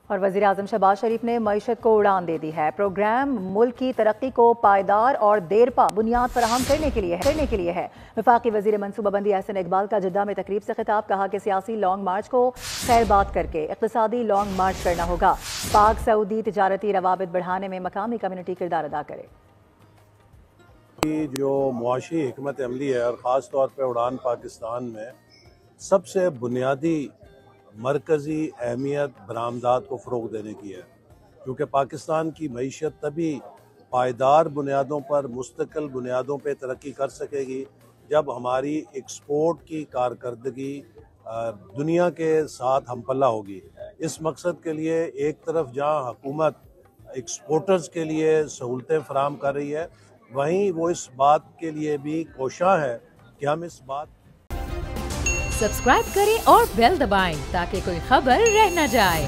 और वज़ीर-ए-आज़म शहबाज शरीफ ने मईशत को उड़ान दे दी है। प्रोग्राम मुल्क की तरक्की को पायदार और देरपा बुनियाद फराहम करने के लिए है। वफाकी वज़ीर मनसूबाबंदी एहसन इकबाल का जिद्दा में तकरीब से खिताब, कहा कि सियासी लॉन्ग मार्च को खैर बात करके इक़्तिसादी लॉन्ग मार्च करना होगा। पाक सऊदी तिजारती रवाबित बढ़ाने में मकामी कम्युनिटी किरदार अदा करे। जो मुआशी हिकमत अमली है और ख़ास तौर पर उड़ान पाकिस्तान में सबसे बुनियादी मरकज़ी अहमियत बरामदात को फ़रोग़ देने की है, क्योंकि पाकिस्तान की मईशत तभी पायदार बुनियादों पर, मुस्तकिल बुनियादों पर तरक्की कर सकेगी जब हमारी एक्सपोर्ट की कारकर्दगी दुनिया के साथ हमपल्ला होगी। इस मकसद के लिए एक तरफ जहाँ हुकूमत एक्सपोर्टर्स के लिए सहूलतें फराहम कर रही है, वहीं वो इस बात के लिए भी कोशां है कि हम इस बात सब्सक्राइब करें और बेल दबाएं ताकि कोई खबर रह न जाए।